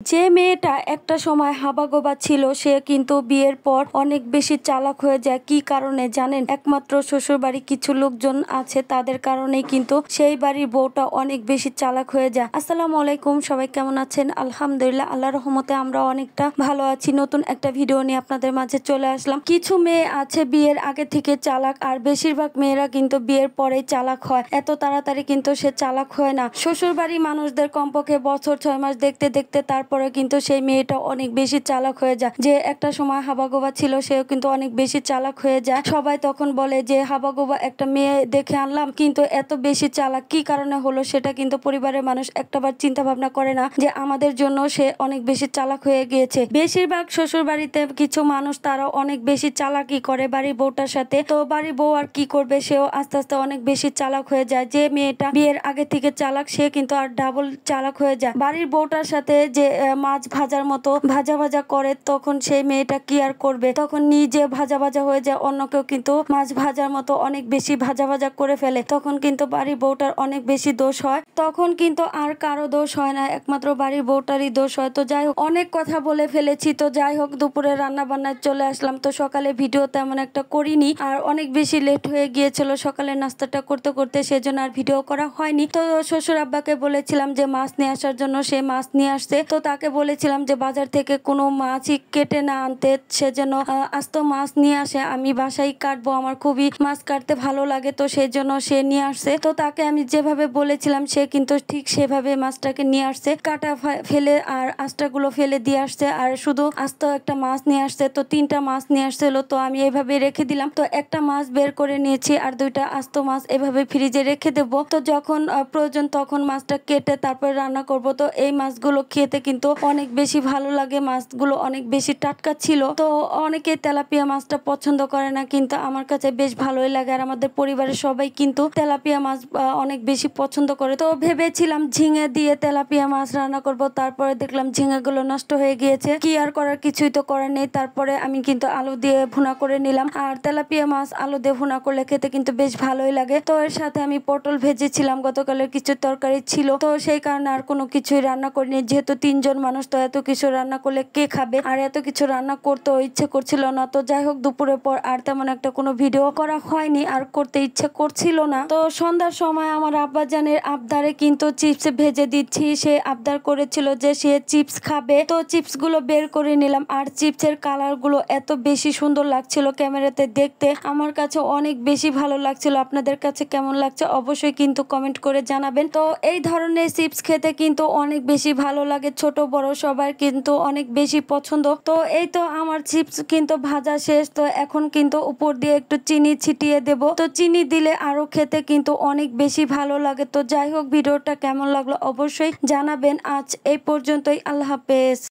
যে মেয়েটা একটা সময় হাবাগোবা ছিল সে কিন্তু বিয়ের পর অনেক বেশি চালাক হয়ে যায়। কি কারণে জানেন? একমাত্র শ্বশুর বাড়ি কিছু লোকজন আছে তাদের কারণেই কিন্তু সেই বাড়ির বউটা অনেক বেশি চালাক হয়ে যায়। আসসালামু আলাইকুম, সবাই কেমন আছেন? আলহামদুলিল্লাহ, আল্লাহর রহমতে আমরা অনেকটা ভালো আছি। নতুন একটা ভিডিও নিয়ে আপনাদের মাঝে চলে আসলাম। কিছু মেয়ে আছে বিয়ের আগে থেকে চালাক, আর বেশিরভাগ মেয়েরা কিন্তু বিয়ের পরেই চালাক হয়। এত তাড়াতাড়ি কিন্তু সে চালাক হয় না। শ্বশুর বাড়ির মানুষদের কমপক্ষে বছর 6 মাস দেখতে দেখতে তারপরে কিন্তু সেই মেয়েটা অনেক বেশি চালাক হয়ে যায়। যে একটা সময় হাবাগোবা ছিল সেও কিন্তু অনেক বেশি চালাক হয়ে যায়। সবাই তখন বলে যে হাবাগোবা একটা মেয়ে দেখে আনলাম, কিন্তু এত বেশি চালাক কি কারণে হলো সেটা কিন্তু পরিবারের মানুষ একটাবার চিন্তা ভাবনা করে না যে আমাদের জন্য সে অনেক বেশি চালাক হয়ে গিয়েছে। বেশিরভাগ শ্বশুর বাড়িতে কিছু মানুষ তারা অনেক বেশি চালাকি করে বাড়ির বউটার সাথে। তো বাড়ির বউ আর কি করবে, সেও আস্তে আস্তে অনেক বেশি চালাক হয়ে যায়। যে মেয়েটা বিয়ের আগে থেকে চালাক সে কিন্তু আর ডাবল চালাক হয়ে যায়। বাড়ির বউটার সাথে যে মাছ ভাজার মতো ভাজা ভাজা করে, তখন সেই মেয়েটা কি আর করবে, তখন নিজে ভাজা ভাজা হয়ে যায়, অন্যকেও কিন্তু মাছ ভাজার মতো অনেক বেশি ভাজা ভাজা করে ফেলে। তখন কিন্তু বাড়ির বউটার অনেক বেশি দোষ হয়। তখন কিন্তু আর কারো দোষ হয় না, একমাত্র বাড়ির বউটারই দোষ হয়। তো যাই হোক, অনেক কথা বলে ফেলেছি। তো যাই হোক, দুপুরে রান্না বান্নায় চলে আসলাম। তো সকালে ভিডিও তেমন একটা করিনি, আর অনেক বেশি লেট হয়ে গিয়েছিল সকালে নাস্তাটা করতে করতে, সেজন্য আর ভিডিও করা হয়নি। তো শ্বশুর আব্বাকে বলেছিলাম যে মাছ নিয়ে আসার জন্য, সে মাছ নিয়ে আসছে। তো তাকে বলেছিলাম যে বাজার থেকে কোনো মাছই কেটে না আনতে, সে যেন আস্ত মাছ নিয়ে আসে, আমি বাসায় কাটবো, আমার খুবই মাছ কাটতে ভালো লাগে। তো সেই জন্য সে নিয়ে আসছে। তো তাকে আমি যেভাবে বলেছিলাম সে কিন্তু ঠিক সেভাবে মাছটাকে নিয়ে আসছে, কাটা ফেলে আর আস্তাগুলো ফেলে দিয়ে আসছে, আর শুধু আস্ত একটা মাছ নিয়ে আসছে। তো 3টা মাছ নিয়ে আসছিল, তো আমি এভাবে রেখে দিলাম। তো একটা মাছ বের করে নিয়েছি, আর 2টা আস্ত মাছ এভাবে ফ্রিজে রেখে দেব। তো যখন প্রয়োজন তখন মাছটা কেটে তারপর রান্না করব। তো এই মাছগুলো খেতে কিন্তু অনেক বেশি ভালো লাগে, মাছগুলো অনেক বেশি টাটকা ছিল। তো অনেকে তেলাপিয়া মাছটা পছন্দ করে না, কিন্তু আমার কাছে বেশ ভালোই লাগে, আর আমাদের পরিবারের সবাই কিন্তু তেলাপিয়া মাছ অনেক বেশি পছন্দ করে। তো ভেবেছিলাম ঝিঙে দিয়ে তেলাপিয়া মাছ রান্না করব, তারপরে দেখলাম ঝিঙেগুলো নষ্ট হয়ে গিয়েছে। কি আর করার, কিছুই তো করার নেই। তারপরে আমি কিন্তু আলু দিয়ে ভুনা করে নিলাম, আর তেলাপিয়া মাছ আলু দিয়ে ভুনা করলে খেতে কিন্তু বেশ ভালোই লাগে। তো এর সাথে আমি পটল ভেজেছিলাম, গতকালের কিছু তরকারি ছিল, তো সেই কারণে আর কোনো কিছুই রান্না করিনি। যেহেতু 3জন মানুষ, তো এত কিছু রান্না করলে কে খাবে, আর এত কিছু রান্না করতেও ইচ্ছে করছিল না। তো যাই হোক, দুপুরের পর আর তেমন একটা কোনো ভিডিও করা হয়নি, আর করতে ইচ্ছে করছিল না। তো সন্ধ্যার সময় আমার আব্বাজানের আবদারে কিন্তু চিপস ভেজে দিচ্ছি। সে আবদার করেছিল যে সে চিপস খাবে, তো চিপস গুলো বের করে নিলাম। আর চিপসের কালার গুলো এত বেশি সুন্দর লাগছিল ক্যামেরাতে দেখতে, আমার কাছে অনেক বেশি ভালো লাগছিল। আপনাদের কাছে কেমন লাগছে অবশ্যই কিন্তু কমেন্ট করে জানাবেন। তো এই ধরনের চিপস খেতে কিন্তু অনেক বেশি ভালো লাগে, ছোট বড় সবার কিন্তু অনেক বেশি পছন্দ। তো এই তো আমার চিপস কিন্তু ভাজা শেষ। তো এখন কিন্তু উপর দিয়ে একটু চিনি ছিটিয়ে দেব। তো চিনি দিলে আরো খেতে কিন্তু অনেক বেশি ভালো লাগে। তো যাই হোক, ভিডিওটা কেমন লাগলো অবশ্যই জানাবেন। আজ এই পর্যন্তই, আল্লাহ হাফেজ।